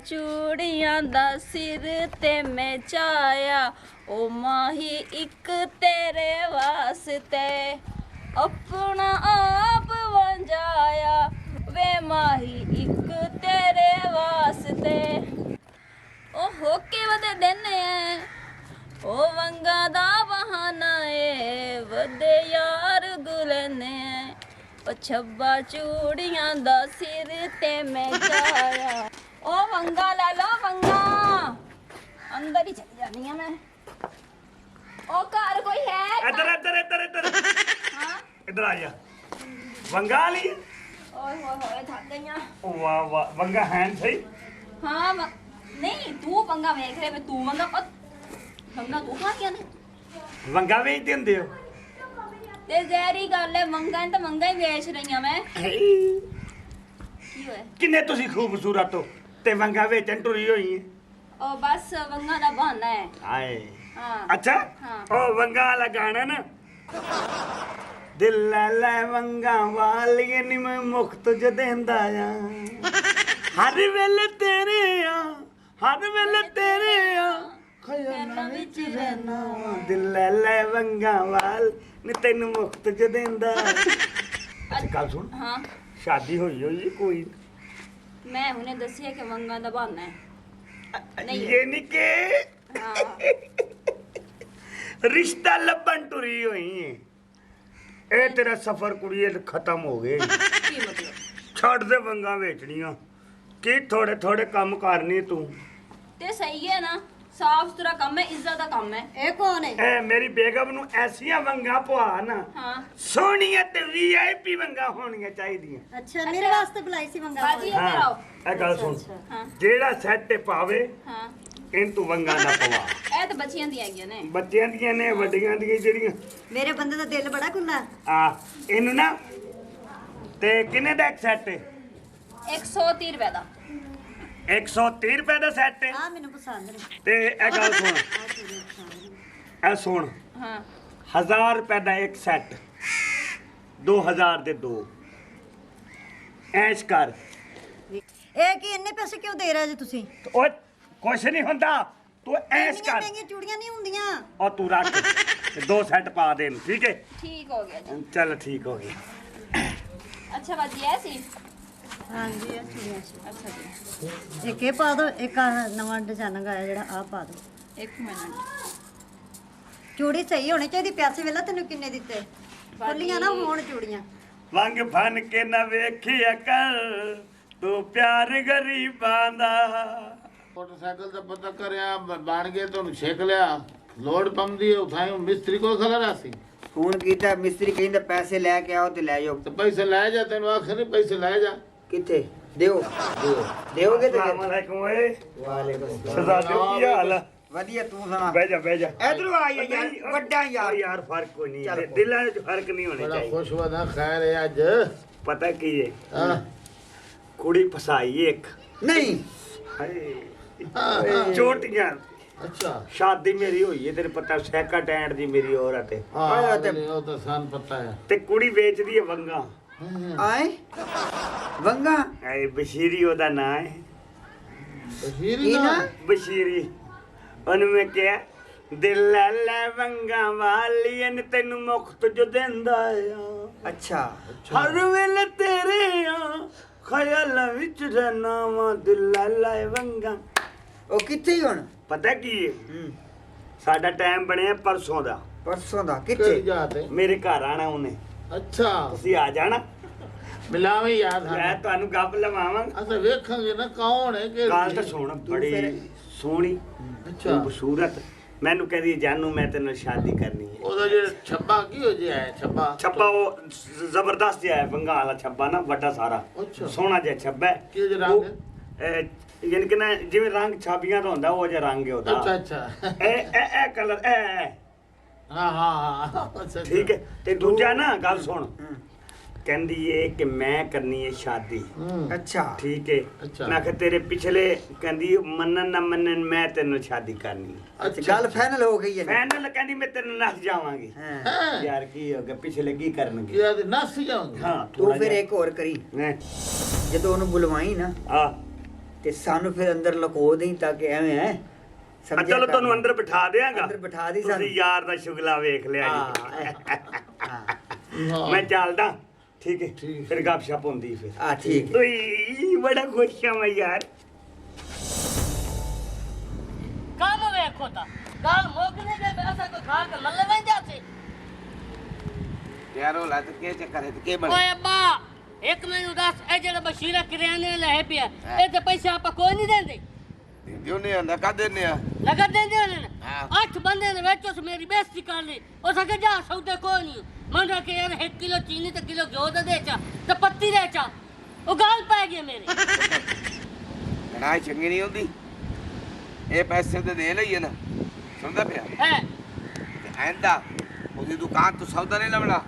चूड़ियां दा सिर ते मैं चाया ओ माही एक तेरे वास्ते अपना आप वंजाया वे माही एक तेरे वास्ते ओ होके वदे दिन है ओ वंगा दा बहाना है वदे यार गुलने ओ छब्बा चूड़ियां दा सिर ते मैं चाया ओ वंगा ले लो वंगा अंदर ही चली जानी है मैं ओ घर कोई है इधर इधर इधर इधर हाँ इधर आ जा वंगा ली ओए होए होए थक गई हां वाह वाह वंगा हैन सही हाँ नहीं तू वंगा देख रहे मैं तू वंगा वंगा तू खा गया ने वंगा ਵੇਚਦੇ ਹੁੰਦੇ ਹੋ ते जहरी गल है वंगा ने तो वंगा ही बेच रही हूं मैं की होया ਕਿੰਨੇ ਤੁਸੀਂ ਖੂਬਸੂਰਤ ਹੋ ਤੇ ਵੰਗਾ ਵੇਚਣ ਟੁਰੀ ਹੋਈ ਹੈ ओ बस वंगा दा बहाना है ਆਏ हाँ ਅੱਛਾ हाँ। ਉਹ ਵੰਗਾ ਵਾਲਾ ਗਾਣਾ ਨਾ ਦਿਲ ਲੈ ਲੈ ਵੰਗਾ ਵਾਲੀਏ ਨੀ ਮੈਂ ਮੁਖਤ ਜ ਦੇਂਦਾ ਆ ਹਰ ਵੇਲੇ ਤੇਰੇ ਆ ਹਰ ਵੇਲੇ ਤੇਰੇ ਆ ਖਿਆਲਾਂ ਵਿੱਚ ਰਹਿਣਾ ਦਿਲ ਲੈ ਲੈ ਵੰਗਾ ਵਾਲ ਨੀ ਤੈਨੂੰ ਮੁਖਤ ਜ ਦੇਂਦਾ ਅੱਜ ਕੱਲ ਸੁਣ हाँ ਸ਼ਾਦੀ ਹੋਈ ਹੋਈ ਕੋਈ मैं उन्हें दसिया कि वंगा दा बहाना है नहीं। ਇਹ ਨਹੀਂ ਕਿ हाँ ਰਿਸ਼ਤਾ ਲੱਭਣ ਟੁਰੀ ਹੋਈ ਏ ਇਹ ਤੇਰਾ ਸਫ਼ਰ ਕੁੜੀਏ ਖਤਮ ਹੋ ਗਏ की मतलब ਛੱਡ ਦੇ ਵੰਗਾ ਵੇਚਣੀਆਂ ਕੀ ਥੋੜੇ ਥੋੜੇ ਕੰਮ ਕਰਨੀ ਤੂੰ ते सही है ना साफ सुथरा काम है इज्जत का काम है ਇਹ ਕੌਣ ਹੈ ਐ ਮੇਰੀ ਬੇਗਮ ਨੂੰ ਐਸੀਆਂ ਵੰਗਾ ਪਵਾ ਨਾ हाँ ਸੋਹਣੀਆਂ ਤੇ ਵੀਆਈਪੀ ਵੰਗਾ ਹੋਣੀਆਂ ਚਾਹੀਦੀਆਂ ਅੱਛਾ ਮੇਰੇ ਵਾਸਤੇ ਬੁਲਾਈ ਸੀ ਮੰਗਾ बाजी इधर आओ ਇਹ ਗੱਲ ਸੁਣ हाँ ਜਿਹੜਾ ਸੈੱਟ ਪਾਵੇ हाँ ਇਹਨ ਤੂੰ ਵੰਗਾ ਨਾ ਪਵਾ ए तो बच्चियां दी आई ने ਬੱਚਿਆਂ ਦੀਆਂ ਨੇ ਵੱਡੀਆਂ ਦੀਆਂ ਜਿਹੜੀਆਂ ਮੇਰੇ ਬੰਦੇ ਦਾ ਦਿਲ ਬੜਾ ਖੁੱਲਾ ਆ ਇਹਨੂੰ ਨਾ ਤੇ ਕਿੰਨੇ ਦਾ ਇੱਕ ਸੈੱਟ 130 रुपए दा 130 ਰੁਪਏ ਦਾ ਸੈੱਟ ਆ ਮੈਨੂੰ ਪਸੰਦ ਨੇ ਤੇ ਇਹ ਗੱਲ ਸੁਣ ਆ ਚੂੜੀਆਂ ਪਸੰਦ ਨੇ ਇਹ ਸੁਣ हाँ 1000 ਰੁਪਏ ਦਾ ਇੱਕ ਸੈੱਟ 2000 ਦੇ ਦੋ ਐਸ਼ ਕਰ ਇਹ ਕੀ ਇੰਨੇ ਪੈਸੇ ਕਿਉਂ ਦੇ ਰਹੇ ਜੀ ਤੁਸੀਂ ਓਏ ਕੁਛ ਨਹੀਂ ਹੁੰਦਾ ਤੂੰ ਐਸ਼ ਇੰਨੀਆਂ ਕਰ ਮਹਿੰਗੀਆਂ ਚੂੜੀਆਂ ਨਹੀਂ ਹੁੰਦੀਆਂ ਔਰ ਤੂੰ ਰੱਖ ਤੇ ਦੋ ਸੈੱਟ ਪਾ ਦੇ ਇਹਨੂੰ, ਠੀਕ ਹੈ ठीक हो गया जी ਚੱਲ ਠੀਕ ਹੋ ਗਿਆ अच्छा बाजी ऐसी ਹਾਂਜੀ ਇਹ ਚੂੜੀਆਂ ਸੀ अच्छा जी ਇੱਕ ਇਹ ਪਾ ਦਿਓ ਇੱਕ ਆਹ ਨਵਾਂ ਡਿਜ਼ਾਈਨ ਆਇਆ ਜਿਹੜਾ ਆ ਪਾ ਦਿਓ एक मिनट ਚੂੜੀ ਸਹੀ ਹੋਣੀ ਚਾਹੀਦੀ ਪੈਸੇ ਵੇਲਾ ਤੈਨੂੰ ਕਿੰਨੇ ਦਿੱਤੇ ਖੁੱਲੀਆਂ ਨਾ ਹੋਣ ਚੂੜੀਆਂ ਵੰਗ ਫਨ ਕੇ ਨਾ ਵੇਖਿਆ ਕਰ ਤੂੰ ਪਿਆਰ ਗਰੀਬਾਂ ਦਾ मोटरसाइकिल तो पता करिया बन गए तो छेक लिया लोड पम दी उठाई मिस्त्री को खला रासी ਫੋਨ ਕੀਤਾ ਮਿਸਤਰੀ ਕਹਿੰਦਾ ਪੈਸੇ ਲੈ ਕੇ ਆਓ ਤੇ ਲੈ ਜਾਓ तो पैसे लै जा तेन आखिर नहीं पैसे लै जा ਕਿੱਥੇ ਦਿਓ ਦਿਓਗੇ ਤੇ ਅਸਲਾਮ ਅਲੈਕੁਮ ਓਏ ਵਾਲੇਕੁਮ ਸਜ਼ਾਦੇ ਕੀ ਹਾਲ ਆ ਵਧੀਆ ਤੂੰ ਸੁਣਾ ਬਹਿ ਜਾ ਬਹਿ ਜਾ ਇਧਰੋਂ ਆ ਯਾਰ ਵੱਡਾ ਯਾਰ ਯਾਰ ਫਰਕ ਕੋਈ ਨਹੀਂ ਚੱਲ ਹੈ ਦਿਲਾਂ ਵਿੱਚ ਫਰਕ ਨਹੀਂ ਹੋਣੇ बड़ा ਚਾਹੀਦੇ खुश हुआ था खैर है अज ਪਤਾ ਕੀ ਹੈ हाँ ਕੁੜੀ ਫਸਾਈ ਇੱਕ ਨਹੀਂ ਹਾਏ हाँ, ਚੋਟੀਆਂ अच्छा ਸ਼ਾਦੀ ਮੇਰੀ ਹੋਈ ਹੈ ਤੇਰੇ ਪਤਾ ਸੈਕੰਡ ਹੈਂਡ ਦੀ ਮੇਰੀ औरत ਹੈ हाँ आया ते- वो तो सान पता है ਤੇ ਕੁੜੀ ਵੇਚਦੀ ਹੈ ਵੰਗਾ ਆਏ ਵੰਗਾ ਐ ਬਸ਼ੀਰੀ ਉਹਦਾ ਨਾਂ ਹੈ बशीरी ਕੀ ना ਨਾ ਬਸ਼ੀਰੀ ਉਹਨੂੰ ਮੈਂ ਕਿਹਾ ਦਿਲ ਲੈ ਲੈ ਵੰਗਾ ਵਾਲੀਏ ਨੇ ਤੈਨੂੰ ਮੁਖਤ ਜੋ ਦਿੰਦਾ ਆ ਅੱਛਾ ਹਰ ਵੇਲੇ ਤੇਰੇ ਆ ਖਿਆਲਾਂ ਵਿੱਚ ਰਹਿਣਾ ਵਾ ਦਿਲ ਲੈ ਲੈ ਵੰਗਾ ਉਹ ਕਿੱਥੇ ਹੀ ਹੁਣ ਪਤਾ ਕੀ ਹੈ ਹੂੰ, ਸਾਡਾ ਟਾਈਮ ਬਣਿਆ ਪਰਸੋਂ ਦਾ ਪਰਸੋਂ ਦਾ कितने ਕਿੱਥੇ जाते ਮੇਰੇ ਘਰ ਆਣਾ ਉਹਨੇ अच्छा ਤੁਸੀਂ ਆ ਜਾਣਾ मिलावे याद ਮੈਂ है ਤੁਹਾਨੂੰ ਗੱਪ ਲਵਾਵਾਂਗਾ अच्छा वेखेंगे ना कौन है के ਗੱਲ ਤਾਂ ਸੁਣ ਬੜੀ ਸੋਹਣੀ अच्छा ਖੂਬਸੂਰਤ ਮੈਨੂੰ ਕਹਿੰਦੀ ਜਾਨੂ ਮੈਂ ਤੈਨੂੰ ਸ਼ਾਦੀ ਕਰਨੀ ਹੈ ਉਹਦਾ ਜਿਹੜਾ ਛੱਬਾ ਕੀ ਹੋ ਜਿਆ ਹੈ ਛੱਬਾ ਛੱਬਾ ਉਹ ਜ਼ਬਰਦਸਤ ਜਿਹਾ ਹੈ ਬੰਗਾਲ ਵਾਲਾ ਛੱਬਾ ਨਾ ਵੱਡਾ ਸਾਰਾ ਅੱਛਾ। ਸੋਹਣਾ ਜਿਹਾ ਛੱਬਾ ਹੈ ਕੀ ਜਿਹਾ ਰੰਗ ਹੈ? ਉਹ, ਯਾਨੀ ਕਿ ਨਾ ਜਿਵੇਂ ਰੰਗ ਛਾਬੀਆਂ ਦਾ ਹੁੰਦਾ ਉਹ ਜਿਹਾ ਰੰਗ ਹੈ ਉਹਦਾ ਅੱਛਾ ਅੱਛਾ ਇਹ ਕਲਰ ਇਹ ਹਾਂ ਹਾਂ ਹਾਂ ਅੱਛਾ ਠੀਕ ਹੈ ਤੇ ਦੂਜਾ ਨਾ ਗੱਲ ਸੁਣ ਕਹਿੰਦੀ ਏ ਕਿ ਮੈਂ ਕਰਨੀ ਹੈ ਸ਼ਾਦੀ ਹੂੰ ਅੱਛਾ ਠੀਕ ਹੈ ਅੱਛਾ। ਮੈਂ ਕਿ ਤੇਰੇ ਪਿਛਲੇ ਕਹਿੰਦੀ ਮੰਨਣ ਨਾ ਮੰਨਣ ਮੈਂ ਤੈਨੂੰ ਸ਼ਾਦੀ ਕਰਨੀ ਹੈ ਅੱਛਾ ਗੱਲ ਫਾਈਨਲ ਹੋ ਗਈ ਹੈ ਨਾ? ਫਾਈਨਲ ਕਹਿੰਦੀ ਮੈਂ ਤੇਰੇ ਨਾਲ ਜਾਵਾਂਗੀ ਹਾਂ ਹਾਂ ਯਾਰ ਕੀ ਹੋ ਗਿਆ ਪਿਛਲੇ ਕੀ ਕਰਨਗੇ ਕੀ ਆਦੀ ਨਸ ਜਾਉਂਗੇ ਹਾਂ ਤੂੰ ਫਿਰ ਇੱਕ ਹੋਰ ਕਰੀ ਨੇ ਜਦੋਂ ਉਹਨੂੰ ਬੁਲਵਾਈ ਨਾ ਆ ਤੇ ਸਾਨੂੰ ਫਿਰ ਅੰਦਰ ਲੁਕੋ ਦੇਈ ਤਾਂ ਕਿ ਐਵੇਂ ਹੈ ਆ ਚਲੋ ਤੁਹਾਨੂੰ ਅੰਦਰ ਬਿਠਾ ਦਿਆਂਗਾ। ਅੰਦਰ ਬਿਠਾ ਦੀ ਤੁਸੀਂ ਸਾਨੂੰ। ਯਾਰ ਦਾ ਸ਼ੁਗਲਾ ਵੇਖ ਲਿਆ ਜੀ। ਹਾਂ ਮੈਂ ਚੱਲਦਾ, ਠੀਕ ਹੈ? ਠੀਕ। ਫਿਰ ਗੱਪਸ਼ਪ ਹੁੰਦੀ ਫਿਰ। ਆ ਠੀਕ ਹੈ। ਉਈ ਬੜਾ ਖੁਸ਼ ਹਾਂ ਮੈਂ ਯਾਰ। ਕੰਮ ਵੇਖੋ ਤਾਂ ਗੱਲ ਮੁੱਕਨੇ ਦੇ ਪੈਸਾ ਕੋ ਖਾ ਕੇ ਮੱਲੇ ਨਹੀਂ ਜਾਂਦੇ। ਯਾਰੋ ਲੱਤ ਕੇ ਚੱਕਰ ਹੈ ਤੇ ਕੀ ਬਣ ਓਏ ਅੱਬਾ ਇੱਕ ਮੈਨੂੰ ਦੱਸ ਇਹ ਜਿਹੜਾ ਬਸ਼ੀਰਾ ਕਿਰਿਆਨੇ ਲੈ ਪਿਆ ਇਹ ਤੇ ਪੈਸੇ ਆਪਾਂ ਕੋਈ ਨਹੀਂ ਦਿੰਦੇ ਦਿਓ ਨੇ ਆਂਦਾ ਕਾ ਦੇਨੇ ਆ ਲਗਾ ਦਿੰਦੇ ਨੇ ਹਾਂ। 8 ਬੰਦੇ ਦੇ ਵਿੱਚ ਉਸ ਮੇਰੀ ਬੇਇੱਜ਼ਤੀ ਕਰ ਲਈ ਉਹ ਸਕੇ ਜਾ ਸੌਦੇ ਕੋਈ ਨਹੀਂ ਮੰਗਾ ਕੇ ਯਾਰ 1 ਕਿਲੋ ਚੀਨੀ ਤੇ ਕਿਲੋ ਘਿਓ ਦੇ ਚਾ ਤੇ ਪੱਤੀ ਦੇ ਚਾ ਉਹ ਗੱਲ ਪੈ ਗਈ ਮੇਰੇ ਲੜਾਈ ਚੰਗੀ ਨਹੀਂ ਹੁੰਦੀ ਇਹ ਪੈਸੇ ਤੇ ਦੇ ਲਈਏ ਨਾ ਸੁਣਦਾ ਪਿਆ ਹੈ ਤੇ ਐਂਦਾ ਉਹਦੀ ਦੁਕਾਨ ਤੋਂ ਸੌਦਾ ਨਹੀਂ ਲਵਣਾ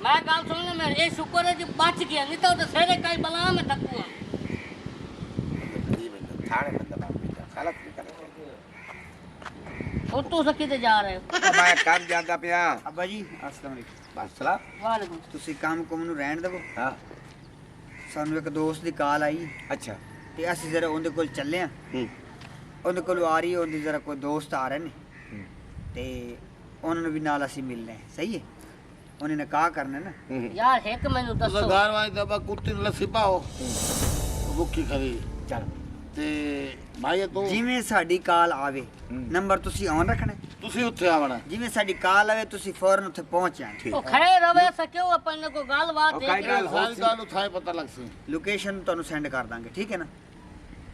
ਮੈਂ ਗੱਲ ਸੁਣ ਲੈ ਮੇਰੇ ਇਹ ਸ਼ੁਕਰ ਹੈ ਜੀ ਬਚ ਗਿਆ ਨਹੀਂ ਤਾਂ ਉਹ ਸੇਰੇ ਕਈ ਬਲਾ ਮੈਂ ਥੱਕੂਆ ਥਾਣੇ ਬੰਦਾ ਬਾਪੀ ਦਾ ਖਾਲਕ ਨਹੀਂ ਕਰਦਾ ਹੁਣ ਤੂੰ ਸਕੀ ਤੇ ਜਾ ਰਹੇ ਹੋ ਮੈਂ ਕੰਮ ਜਾਂਦਾ ਪਿਆ ਅੱਬਾ ਜੀ ਅਸਲਾਮ ਅਲੈਕੁਮ। ਬਸ ਚਲਾ ਵਾਲੇਕੁਮ ਤੁਸੀਂ ਕੰਮ ਕੁਮ ਨੂੰ ਰਹਿਣ ਦੇਵੋ। ਹਾਂ ਸਾਨੂੰ ਇੱਕ ਦੋਸਤ ਦੀ ਕਾਲ ਆਈ ਅੱਛਾ ਤੇ ਅਸੀਂ ਜ਼ਰਾ ਉਹਦੇ ਕੋਲ ਚੱਲੇ ਆ। ਹੂੰ ਉਹਦੇ ਕੋਲ ਆ ਰਹੀ ਉਹਦੀ ਜ਼ਰਾ ਕੋਈ ਦੋਸਤ ਆ ਰਹੇ ਨੇ ਤੇ ਉਹਨਾਂ ਨੂੰ ਵੀ ਨਾਲ ਅਸੀਂ ਮਿਲਣਾ ਹੈ। ਸਹੀ ਹੈ? ਉਹਨੇ ਨਿਕਾਹ ਕਰਨਾ ਨਾ। ਹੂੰ ਯਾਰ ਇੱਕ ਮੈਨੂੰ ਤੁਸੀਂ ਦੱਸੋ ਘਰ ਵਾਲੀ ਦਬਾ ਕੁੱਤੀ ਨੂੰ ਲੱਸੀ ਪਾਓ ਭੁੱਖੀ ਖਰੀ ਚੱਲ ਤੇ ਭਾਈ ਤੂੰ ਜਿਵੇਂ ਸਾਡੀ ਕਾਲ ਆਵੇ ਨੰਬਰ ਤੁਸੀਂ ਔਨ ਰੱਖਣਾ ਹੈ। ਤੁਸੀਂ ਉੱਥੇ ਆਵਣਾ ਜਿਵੇਂ ਸਾਡੀ ਕਾਲ ਆਵੇ ਤੁਸੀਂ ਫੌਰਨ ਉੱਥੇ ਪਹੁੰਚ ਜਾਣਾ। ਉਹ ਖੜੇ ਰਵੇ ਸਕਿਓ ਆਪਾਂ ਨੇ ਕੋਈ ਗੱਲਬਾਤ ਉਹ ਦੇਖ ਕਾਈ ਗੱਲ ਲਈ ਸਾਰੀ ਗੱਲ ਉਥਾਏ ਪਤਾ ਲੱਗ ਸੀ ਲੋਕੇਸ਼ਨ ਤੁਹਾਨੂੰ ਸੈਂਡ ਕਰ ਦਾਂਗੇ, ਠੀਕ ਹੈ ਨਾ?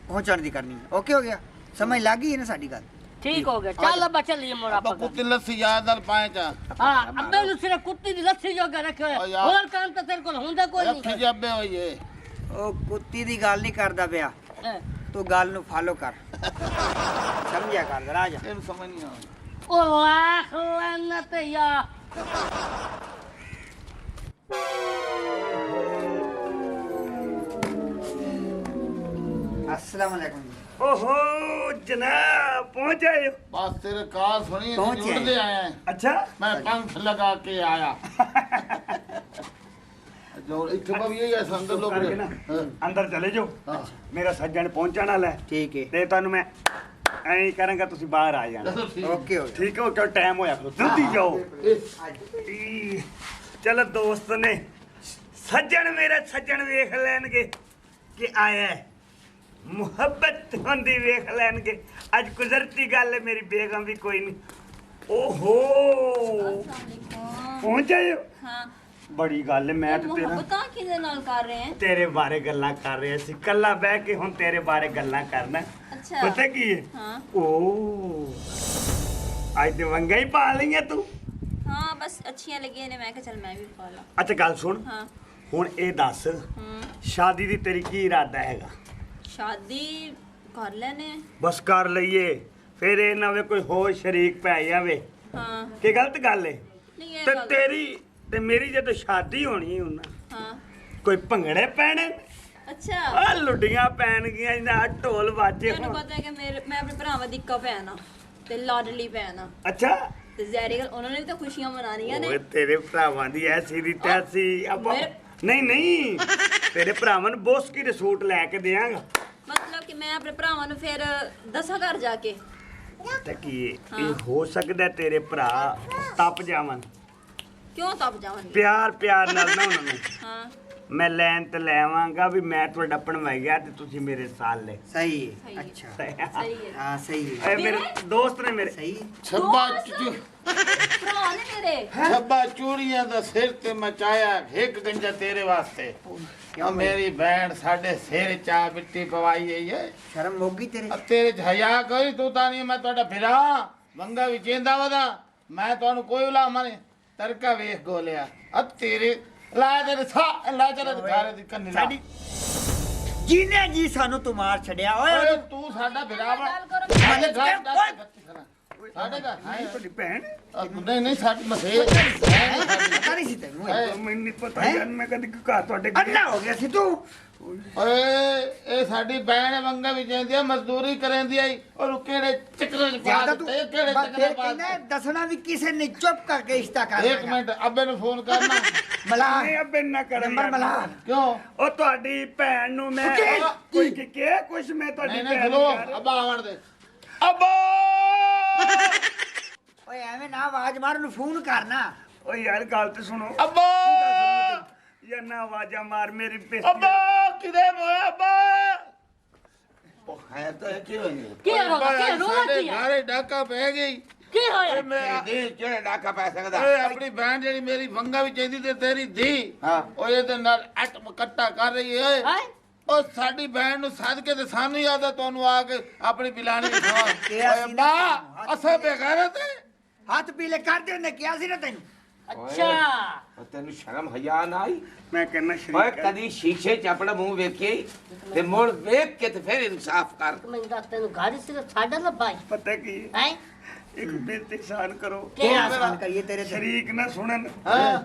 ਪਹੁੰਚਣ ਦੀ ਕਰਨੀ ਹੈ। ਓਕੇ ਹੋ ਗਿਆ? ਸਮਝ ਲੱਗ ਗਈ ਹੈ ਨਾ ਸਾਡੀ ਗੱਲ? ਠੀਕ ਹੋ ਗਿਆ ਚੱਲ ਅੱਬਾ ਚੱਲੀਏ ਮੋੜ ਆਪਾਂ ਆਪਾਂ ਕੁੱਤੀ ਲੱਸੀ ਯਾਦ ਨਾਲ ਪਾਏ ਚਾ ਹਾਂ ਅੱਬੇ ਨੂੰ ਸਿਰਫ ਕੁੱਤੀ ਦੀ ਲੱਸੀ ਜੋਗਾ ਰੱਖਿਆ ਓ ਹੋਇਆ ਯਾਰ। ਹੋਰ ਕੰਮ ਤਾਂ ਤੇਰੇ ਕੋਲ ਹੁੰਦਾ ਕੋਈ ਰੱਖੀ ਨਹੀਂ ਜੱਬੇ ਹੋਈਏ ਉਹ ਕੁੱਤੀ ਦੀ ਗੱਲ ਨਹੀਂ ਕਰਦਾ ਪਿਆ, ਹੈਂ। ਤੂੰ ਗੱਲ ਨੂੰ ਫਾਲੋ ਕਰ। ਸਮਝਿਆ ਕਰ ਜ਼ਰਾ ਜਾ। ਇਹਨੂੰ ਸਮਝ ਨਹੀਂ ਆਉਂਦੀ ਉਹ ਲੱਖ ਲਾਨਤ ਯਾ अस्सलाम वालेकुम जी। ਓਹੋ ਜਨਾਬ ਪਹੁੰਚ ਆਏ ਹੋ। ਬਸ ਤੇਰੇ ਕਾਰ ਸੁਣੀ ਪਹੁੰਚੇ। ਉੱਡਦੇ ਆਏ हैं। ਅੱਛਾ मैं पंख लगा के आया जो इथे भी यही है अंदर लोग ਕਰਕੇ ਨਾ ਅੰਦਰ ਚਲੇ ਜਾਓ। हाँ ਮੇਰਾ ਸੱਜਣ ਪਹੁੰਚਣ ਵਾਲਾ ਹੈ ठीक है। ਤੇ ਤੁਹਾਨੂੰ ਮੈਂ ਐਂ ਹੀ ਕਰਾਂਗਾ, ਤੁਸੀਂ ਬਾਹਰ ਆ ਜਾਣਾ। चलो ठीक ओके हो गया। ਠੀਕ ਹੋ? ਕਿਉਂ ਟਾਈਮ ਹੋਇਆ ਕਰੋ, ਜਲਦੀ ਜਾਓ। ਚਲੋ ਦੋਸਤ ਨੇ ਸੱਜਣ ਮੇਰਾ ਸੱਜਣ ਵੇਖ ਲੈਣਗੇ ਕਿ ਆਇਆ ਹੈ। ਮੁਹੱਬਤ ਹੁੰਦੀ ਵੇਖ ਲੈਣਗੇ। ਅੱਜ ਕੁਦਰਤੀ ਗੱਲ ਹੈ, ਮੇਰੀ ਬੇਗਮ ਵੀ ਕੋਈ ਨਹੀਂ। ਓਹੋ ਪਹੁੰਚ ਆਏ ਹੋ? ਹਾਂ ਬੜੀ ਗੱਲ ਹੈ। ਮੈਂ ਇਹ ਤੇ ਤੇਰਾ ਮੁਹੱਬਤਾਂ ਕਿਹਦੇ ਨਾਲ ਕਰ ਰਹੇ ਹੈ? ਤੇਰੇ ਬਾਰੇ ਗੱਲਾਂ ਕਰ ਰਹੇ ਸੀ, ਕੱਲਾ ਬਹਿ ਕੇ ਹੁਣ ਤੇਰੇ ਬਾਰੇ ਗੱਲਾਂ ਕਰਨਾ। ਅੱਛਾ ਪਤਾ ਕੀ ਹੈ? ਹਾਂ ਓ ਅੱਜ ਤੇ ਵੰਗਾ ਹੀ ਪਾ ਲਈਆਂ ਤੂੰ। ਹਾਂ ਬਸ ਅੱਛੀਆਂ ਲੱਗੀਆਂ ਨੇ, ਮੈਂ ਕਿਹਾ ਚੱਲ ਮੈਂ ਵੀ ਪਾ ਲਾਂ। ਅੱਛਾ ਗੱਲ ਸੁਣ, ਹਾਂ ਹੁਣ ਇਹ ਦੱਸ ਸ਼ਾਦੀ ਦੀ ਤੇਰੀ ਕੀ ਇਰਾਦਾ ਹੈਗਾ? ਸ਼ਾਦੀ ਕਰ ਲੈਨੇ ਬਸ ਕਰ ਲਈਏ, ਫਿਰ ਇਹ ਨਾ ਵੇ ਕੋਈ ਹੋਰ ਸ਼ਰੀਕ ਪੈ ਜਾਵੇ। ਹਾਂ ਕੀ ਗਲਤ ਗੱਲ ਹੈ? ਨਹੀਂ ਇਹ ਤੇ ਗੱਲ- ਤੇਰੀ ਤੇ ਮੇਰੀ ਜਦੋਂ ਸ਼ਾਦੀ ਹੋਣੀ ਉਹਨਾਂ ਹਾਂ ਕੋਈ ਭੰਗੜੇ ਪੈਣੇ, ਅੱਛਾ ਆ ਲੁੱਡੀਆਂ ਪੈਣਗੀਆਂ, ਨਾ ਢੋਲ ਵਾਜੇ ਤੁਹਾਨੂੰ ਹੋਣ। ਪਤਾ ਹੈ ਕਿ ਮੈਂ ਆਪਣੇ ਭਰਾਵਾਂ ਦੀ ਇੱਕਾ ਭੈਣ ਆ ਤੇ ਲਾਡਲੀ ਭੈਣ ਆ ਅੱਛਾ ਤੇ ਜ਼ਹਿਰੀ ਗੱਲ ਉਹਨਾਂ ਨੇ ਵੀ ਤਾਂ ਖੁਸ਼ੀਆਂ ਮਨਾਉਣੀਆਂ ਓਏ ਨੇ। ਤੇਰੇ ਭਰਾਵਾਂ ਦੀ ਐਸੀ ਦੀ ਤੈਸੀ ਆਪਾਂ ਮੇਰੇ- ਨਹੀਂ ਨਹੀਂ ਤੇਰੇ ਭਰਾਵਾਂ ਨੂੰ ਬੋਸਕੀ ਦੇ ਸੂਟ ਲੈ ਕੇ ਦੇਵਾਂਗਾ। ਮਤਲਬ ਕਿ ਮੈਂ ਆਪਣੇ ਭਰਾਵਾਂ ਨੂੰ ਫਿਰ ਦੱਸਾਂ ਘਰ ਜਾ ਕੇ। ਤੇ ਕੀ ਇਹ ਹੋ ਸਕਦਾ ਤੇਰੇ ਭਰਾ ਤਪ ਜਾਵਨ? ਕਿਉਂ ਤਪ ਜਾਵਾਂਗੀ? ਪਿਆਰ ਨਾਲ ਨਾ ਉਹਨਾਂ ਨੂੰ ਹਾਂ ਮੈਂ ਲੈਣ ਤੇ ਲੈਵਾਂਗਾ ਵੀ ਮੈਂ ਤੁਹਾਡਾ ਪਣਵਾਈਆ ਤੇ ਤੁਸੀਂ ਮੇਰੇ ਸਾਲ ਲੈ। सही सही है। है। अच्छा ਸਹੀ ਹੈ हाँ सही है। ਇਹ ਮੇਰੇ ਦੋਸਤ ਨੇ ਮੇਰੇ। सही है। छब्बा ਭਰਾ ਨੇ ਮੇਰੇ। छब्बा चूड़ियां दा सिर ते मचाया एक गंजा तेरे वास्ते क्यों मेरी बहन साडे सिर चा मिट्टी पवाई है शर्म होगी तेरे? अब तेरे च हया कोई तू ता नहीं मैं ਤੁਹਾਡਾ ਫਿਰਾ ਵੰਗਾ ਵੀ ਚੇਂਦਾ ਵਦਾ ਮੈਂ ਤੁਹਾਨੂੰ ਕੋਈ ਉਲਾਮਾ ਨਹੀਂ ਤਰਕਾ ਵੇਖ ਗੋਲਿਆ ਅ ਤੇਰੇ ਲਾ ਤੇਰੇ ਸਾ ਲਾ ਤੇਰੇ ਘਰ ਦੀ ਕੰਨੀ ਲਾ ਸਾਡੀ ਜੀਨੇ ਜੀ ਸਾਨੂੰ ਤੂੰ ਮਾਰ ਛੜਿਆ ਓਏ ਓਏ ਤੂੰ ਸਾਡਾ ਫਿਰਾ ਵਾ ਗੱਲ ਕਰੋ। ਸਾਡੇ ਘਰ ਸਾਡੇ ਘਰ ਤੁਹਾਡੀ ਭੈਣ ਨਹੀਂ ਨਹੀਂ ਸਾਡੀ ਮਸੇ ਨਹੀਂ ਸੀ ਤੈਨੂੰ ਮੈਨੂੰ ਨਹੀਂ ਪਤਾ ਯਾਰ ਮੈਂ ਕਦੀ ਘਰ ਤੁਹਾਡੇ ਅੰਨਾ ਹੋ ਗਿਆ ਸੀ ਤੂੰ ਓਏ ਇਹ ਸਾਡੀ ਭੈਣ ਵੰਗਾ ਵੀ ਜਾਂਦੀ ਆ ਮਜ਼ਦੂਰੀ ਕਰਦੀ ਆਈ ਔਰ ਕਿਹੜੇ ਚੱਕਰਾਂ ਚ ਪਾ ਜਿਆਦਾ ਤੂੰ ਦਿੱਤੇ ਕਿਹੜੇ ਬਸ ਚੱਕਰਾਂ ਫਿਰ ਪਾ ਕਹਿੰਦਾ ਦਿੱਤੇ ਦੱਸਣਾ ਵੀ ਕਿਸੇ ਨੇ ਚੁੱਪ ਕਰਕੇ ਰਿਸ਼ਤਾ ਕਰ ਇੱਕ ਮਿੰਟ ਅੱਬੇ ਨੂੰ ਫੋਨ ਕਰਨਾ ਮਲਾ ਨਹੀਂ ਅੱਬੇ ਨਾ ਕਰਨ ਨੰਬਰ ਮਲਾ ਕਿਉਂ ਉਹ ਤੁਹਾਡੀ ਭੈਣ ਨੂੰ ਮੈਂ ਕੋਈ ਕਿ ਕੁਛ ਮੈਂ ਤੁਹਾਡੀ ਨਹੀਂ ਨਹੀਂ ਭੈਣ ਖਲੋ ਨੂੰ ਕਹਿ ਰਿਹਾ। ਅੱਬਾ ਆਵਣ ਦੇ ਅੱਬਾ ਓਏ ਐਵੇਂ ਨਾ ਆਵਾਜ਼ ਮਾਰ ਨੂੰ ਫੋਨ ਕਰਨਾ ਓ ਯਾਰ ਗੱਲ ਤੇ ਸੁਣੋ ਅੱਬਾ ਯਾਰ ਨਾ ਆਵਾਜ਼ਾਂ ਮਾਰ ਮੇਰੀ ਬੇਇੱਜ਼ਤੀ ਅੱਬਾ ਕਿਦੇ ਮੋਇਆ ਅੱਬਾ ਉਹ ਹੈ ਤਾਂ ਕੀ ਹੋਇਆ ਕੀ ਰੋਣਾ ਕੀ ਆ? ਘਰੇ ਡਾਕਾ ਪੈ ਗਈ ਕੀ ਹੋਇਆ ਮੈਂ ਦੇ ਜਿਹੜੇ ਡਾਕਾ ਪੈ ਸਕਦਾ ਓਏ ਆਪਣੀ ਭੈਣ ਜਿਹੜੀ ਮੇਰੀ ਵੰਗਾ ਵੀ ਚਾਹੀਦੀ ਤੇ ਤੇਰੀ ਧੀ ਹਾਂ। ਓਏ ਇਹਦੇ ਨਾਲ ਅੱਟ ਕੱਟਾ ਕਰ ਰਹੀ ਏ ਹੈ ਉਹ ਸਾਡੀ ਭੈਣ ਨੂੰ ਸੱਦ ਕੇ ਤੇ ਸਾਨੂੰ ਯਾਦ ਆ ਤੁਹਾਨੂੰ ਆ ਕੇ ਆਪਣੀ ਬਿਲਾਣੀ ਖਾਵਾ ਕਿਹਾ ਓਏ ਸੀ ਨਾ ਬਾ ਅਸਾਂ ਬੇਗੈਰਤ ਹੱਥ ਪੀਲੇ ਕਰਦੇ ਉਹਨੇ ਕਿਹਾ ਸੀ ਨਾ ਤੈਨੂੰ ਅੱਛਾ ਓਏ, ਤੈਨੂੰ ਸ਼ਰਮ ਹਯਾ ਨਾ ਆਈ ਮੈਂ ਕਹਿੰਦਾ ਓਏ ਸ਼ਰੀਕ ਕਦੀ ਸ਼ੀਸ਼ੇ 'ਚ ਆਪਣਾ ਮੂੰਹ ਵੇਖਿਆ ਈ ਤੇ ਮੁੜ ਵੇਖ ਕੇ ਤੇ ਫਿਰ ਇਨਸਾਫ ਕਰ ਮੈਂ ਦੱਸ ਤੈਨੂੰ ਘਰ ਸਿਰਫ ਸਾਡਾ ਲੱਭਾ ਪਤਾ ਕੀ ਹੈ ਇੱਕ ਬੇਨਤੀ ਸਾਨ ਕਰੋ ਕਿਹੜਾ ਆਸਾਨ ਕਰੀਏ ਤੇਰੇ ਤੇ ਸ਼ਰੀਕ ਨਾ ਸੁਣਨ ਹਾਂ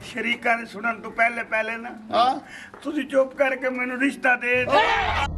ਸ਼ਰੀਕਾਂ ਨੇ ਸੁਣਨ ਤੋਂ ਪਹਿਲੇ ਨਾ ਹਾਂ ਤੁਸੀਂ ਚੁੱਪ ਕਰਕੇ ਮੈਨੂੰ ਰਿਸ਼ਤਾ ਦੇ ਦਿਓ।